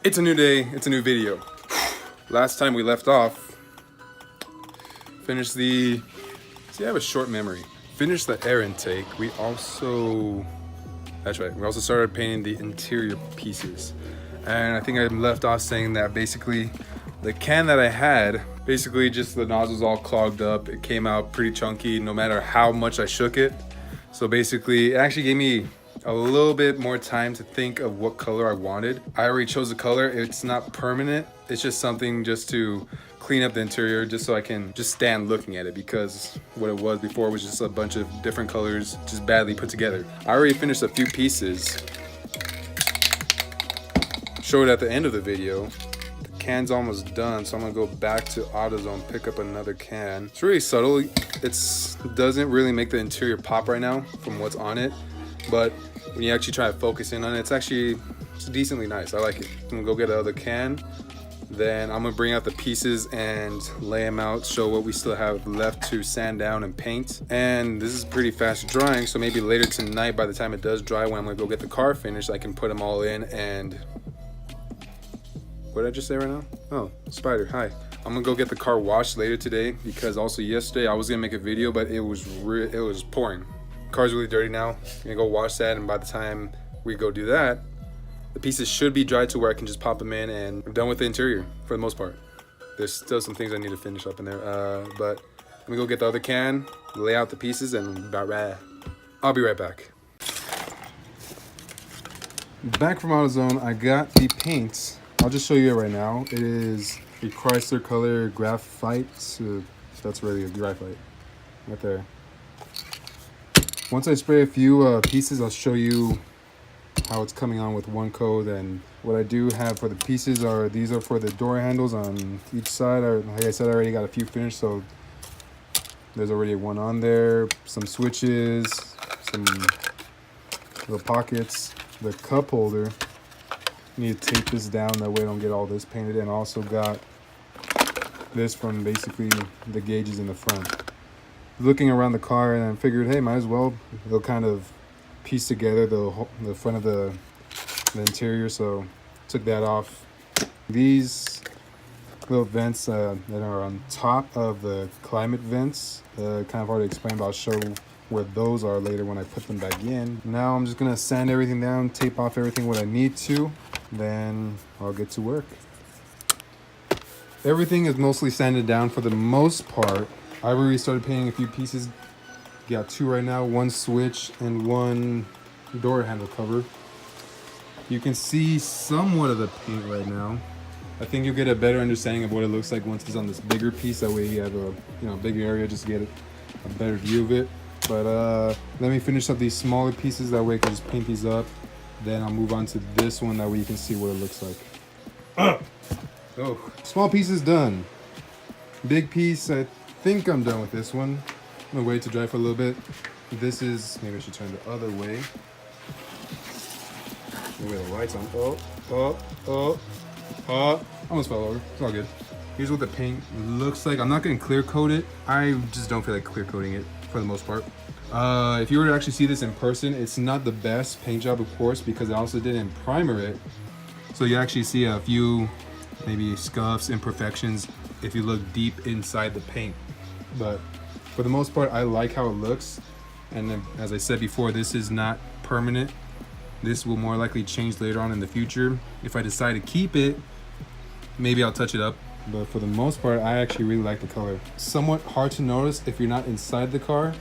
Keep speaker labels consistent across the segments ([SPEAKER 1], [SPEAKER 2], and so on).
[SPEAKER 1] It's a new day, it's a new video. Last time we left off, finished the, see, I have a short memory. Finished the air intake. That's right, we also started painting the interior pieces. And I think I left off saying that basically the can that I had, basically just the nozzle's all clogged up. It came out pretty chunky no matter how much I shook it. So basically, it actually gave me a little bit more time to think of what color I wanted. I already chose the color. It's not permanent. It's just something just to clean up the interior, just so I can just stand looking at it, because what it was before was just a bunch of different colors just badly put together. I already finished a few pieces. Show it at the end of the video. The can's almost done, so I'm gonna go back to AutoZone, pick up another can. It's really subtle. It doesn't really make the interior pop right now from what's on it, but when you actually try to focus in on it, it's decently nice. I like it. I'm gonna go get another can. Then I'm gonna bring out the pieces and lay them out, show what we still have left to sand down and paint. And this is pretty fast drying, so maybe later tonight, by the time it does dry, when I'm gonna go get the car finished, I can put them all in. And what did I just say right now? Oh, Spider, hi. I'm gonna go get the car washed later today, because also yesterday I was gonna make a video, but it was pouring. Car's really dirty now. I'm gonna go wash that, and by the time we go do that, the pieces should be dry to where I can just pop them in, and I'm done with the interior for the most part. There's still some things I need to finish up in there, but let me go get the other can, lay out the pieces, and I'll be right back. Back from AutoZone, I got the paint. I'll just show you it right now. It is a Chrysler color graphite. If that's really a graphite, right there. Once I spray a few pieces, I'll show you how it's coming on with one coat. And what I do have for the pieces are, these are for the door handles on each side. Like I said, I already got a few finished, so there's already one on there. Some switches, some little pockets, the cup holder. Need to tape this down, that way I don't get all this painted. And I also got this from basically the gauges in the front. Looking around the car, and I figured, hey, might as well, they'll kind of piece together the front of the interior, so took that off. These little vents that are on top of the climate vents, kind of hard to explain, but I'll show where those are later when I put them back in. Now I'm just gonna sand everything down, tape off everything what I need to, then I'll get to work. Everything is mostly sanded down for the most part. I already started painting a few pieces. Got two right now, one switch and one door handle cover. You can see somewhat of the paint right now. I think you'll get a better understanding of what it looks like once it's on this bigger piece. That way you have a bigger area, just to get a better view of it. But let me finish up these smaller pieces, that way I can just paint these up. Then I'll move on to this one, that way you can see what it looks like. Oh, small piece is done. Big piece, I think I'm done with this one. I'm gonna wait to dry for a little bit. This is, maybe I should turn the other way. Maybe the lights on. Almost fell over. It's all good. Here's what the paint looks like. I'm not gonna clear coat it. I just don't feel like clear coating it for the most part. If you were to actually see this in person, it's not the best paint job, of course, because I also didn't primer it. So you actually see a few maybe scuffs, imperfections, if you look deep inside the paint. But for the most part, I like how it looks. And then, as I said before, this is not permanent. This will more likely change later on in the future. If I decide to keep it, maybe I'll touch it up. But for the most part, I actually really like the color. Somewhat hard to notice if you're not inside the car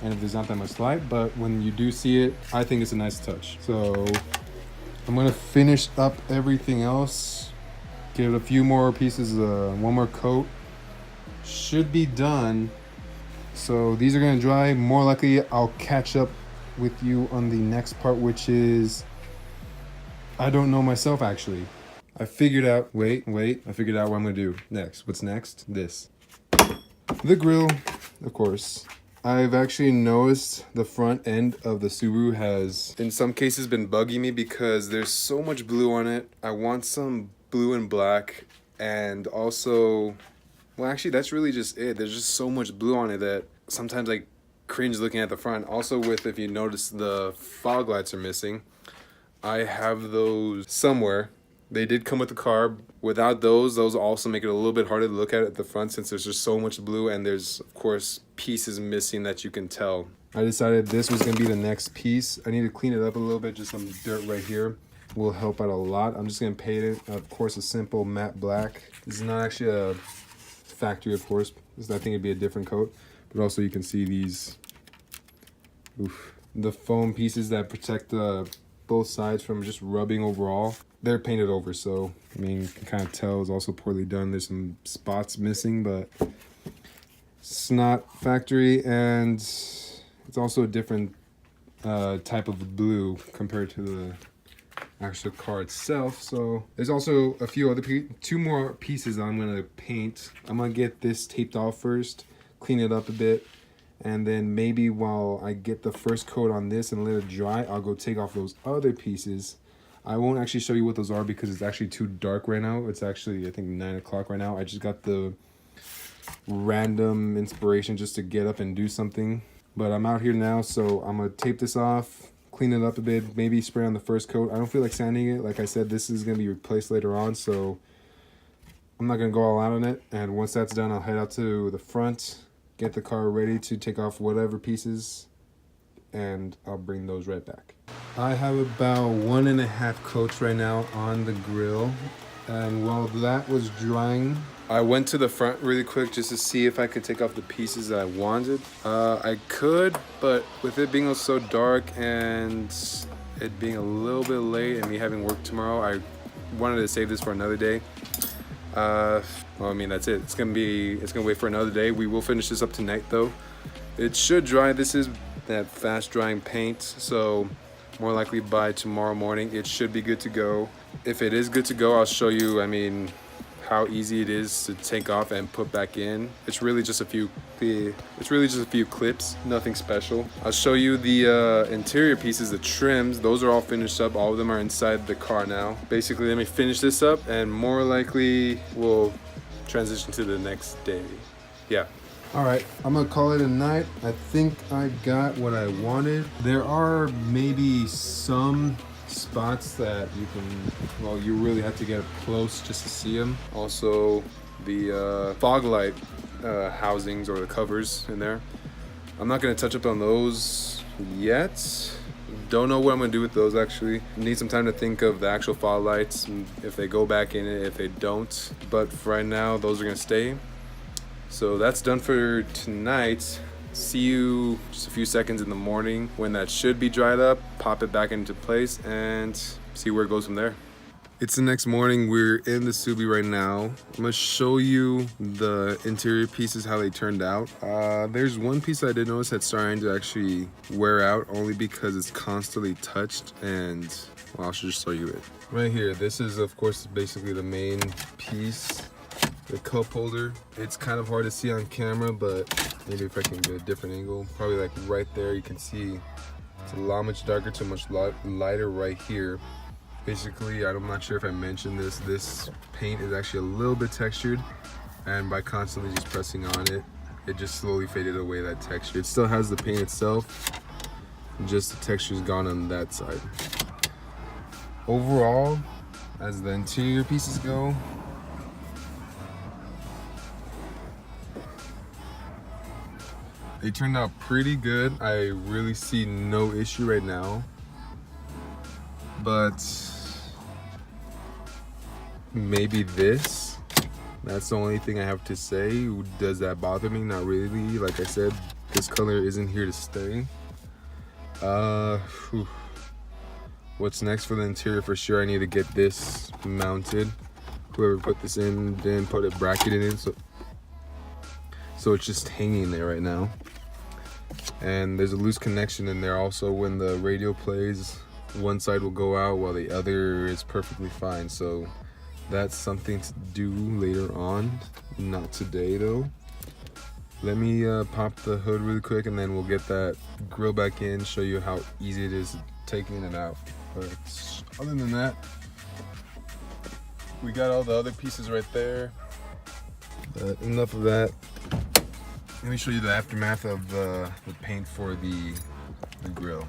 [SPEAKER 1] and if there's not that much light, but when you do see it, I think it's a nice touch. So I'm gonna finish up everything else. Give it a few more pieces, one more coat. Should be done. So these are gonna dry. More likely I'll catch up with you on the next part, which is, I don't know myself actually. I figured out, wait, I figured out what I'm gonna do next. What's next? This. The grill, of course. I've actually noticed the front end of the Subaru has, in some cases, been bugging me because there's so much blue on it. I want some blue and black, and also, well, actually, that's really just it. There's just so much blue on it that sometimes I cringe looking at the front. Also, if you notice, the fog lights are missing. I have those somewhere. They did come with the car. Without those also make it a little bit harder to look at the front since there's just so much blue and there's, of course, pieces missing that you can tell. I decided this was going to be the next piece. I need to clean it up a little bit. Just some dirt right here will help out a lot. I'm just going to paint it, of course, a simple matte black. This is not actually a factory, of course. I think it'd be a different coat. But also you can see these, the foam pieces that protect both sides from just rubbing overall. They're painted over, so I mean, you can kind of tell it's also poorly done. There's some spots missing, but it's not factory, and it's also a different type of blue compared to the actual car itself. So there's also a few other two more pieces I'm gonna paint. I'm gonna get this taped off first, clean it up a bit, and then maybe while I get the first coat on this and let it dry, I'll go take off those other pieces. I won't actually show you what those are because it's actually too dark right now. It's actually, I think, 9 o'clock right now. I just got the random inspiration just to get up and do something. But I'm out here now, so I'm going to tape this off, clean it up a bit, maybe spray on the first coat. I don't feel like sanding it. Like I said, this is going to be replaced later on, so I'm not going to go all out on it. And once that's done, I'll head out to the front, get the car ready to take off whatever pieces, and I'll bring those right back. I have about 1.5 coats right now on the grill, and while that was drying, I went to the front really quick just to see if I could take off the pieces that I wanted. I could, but with it being so dark and it being a little bit late and me having work tomorrow, I wanted to save this for another day. Well, I mean, that's it. It's gonna wait for another day. We will finish this up tonight though. It should dry. This is that fast drying paint, so more likely by tomorrow morning it should be good to go. If it is good to go, I'll show you, I mean, how easy it is to take off and put back in. It's really just a few clips, nothing special. I'll show you the interior pieces, the trims. Those are all finished up. All of them are inside the car now. Basically, let me finish this up and more likely we'll transition to the next day. Yeah. All right, I'm gonna call it a night. I think I got what I wanted. There are maybe some spots that you can, well, you really have to get up close just to see them. Also, the fog light housings or the covers in there. I'm not gonna touch up on those yet. Don't know what I'm gonna do with those actually. Need some time to think of the actual fog lights, if they go back in it, if they don't. But for right now, those are gonna stay. So that's done for tonight. See you just a few seconds in the morning when that should be dried up. Pop it back into place and see where it goes from there. It's the next morning. We're in the Subi right now. I'm gonna show you the interior pieces, how they turned out. There's one piece I did notice that's starting to actually wear out only because it's constantly touched, and well, I'll just show you it. Right here, this is of course basically the main piece. The cup holder. It's kind of hard to see on camera, but maybe if I can get a different angle, probably like right there, you can see it's a lot much darker to much lighter right here. Basically, I'm not sure if I mentioned this paint is actually a little bit textured, and by constantly just pressing on it, it just slowly faded away that texture. It still has the paint itself, just the texture's gone on that side. Overall, as the interior pieces go, they turned out pretty good. I really see no issue right now. But maybe this. That's the only thing I have to say. Does that bother me? Not really. Like I said, this color isn't here to stay. What's next for the interior? For sure, I need to get this mounted. Whoever put this in didn't put a bracket in it, so it's just hanging there right now. And there's a loose connection in there also. When the radio plays, one side will go out while the other is perfectly fine. So that's something to do later on, not today though. Let me pop the hood really quick and then we'll get that grill back in, show you how easy it is taking it out. But other than that, we got all the other pieces right there. But enough of that. Let me show you the aftermath of the paint for the grill.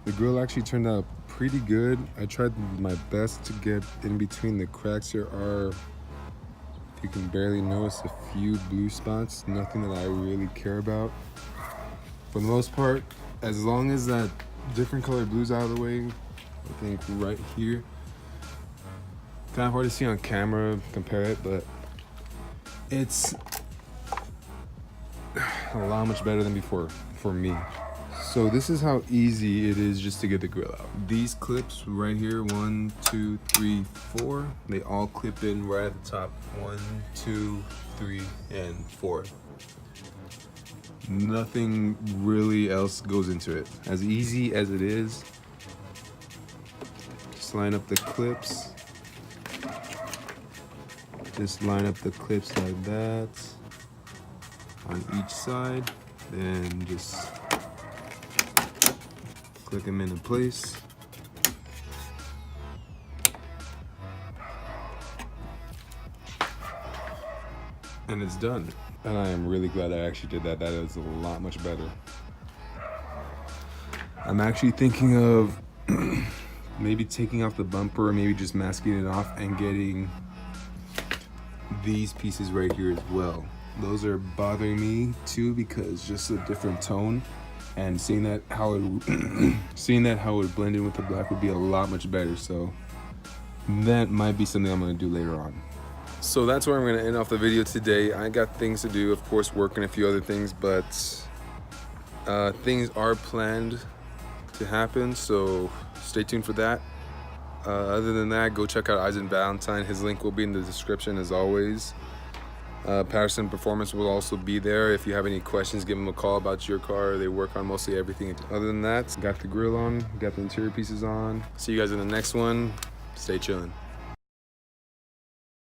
[SPEAKER 1] The grill actually turned out pretty good. I tried my best to get in between the cracks. There are, if you can barely notice, a few blue spots. Nothing that I really care about. For the most part, as long as that different color blue's out of the way, I think right here. Kind of hard to see on camera, compare it, but it's a lot much better than before for me. So this is how easy it is just to get the grill out. These clips right here, 1, 2, 3, 4, they all clip in right at the top. 1, 2, 3, and 4. Nothing really else goes into it. As easy as it is, just line up the clips. Just line up the clips like that on each side, then just click them into place. And it's done. And I am really glad I actually did that. That is a lot much better. I'm actually thinking of maybe taking off the bumper, maybe just masking it off and getting these pieces right here as well. Those are bothering me too because just a different tone, and seeing that how it would blend in with the black would be a lot much better. So that might be something I'm going to do later on. So that's where I'm going to end off the video today. I got things to do, of course, work and a few other things, but things are planned to happen, so stay tuned for that. Other than that, go check out Eisen Valentine. His link will be in the description as always. Patterson Performance will also be there. If you have any questions, give them a call about your car. They work on mostly everything. Other than that, got the grill on, got the interior pieces on. See you guys in the next one. Stay chilling.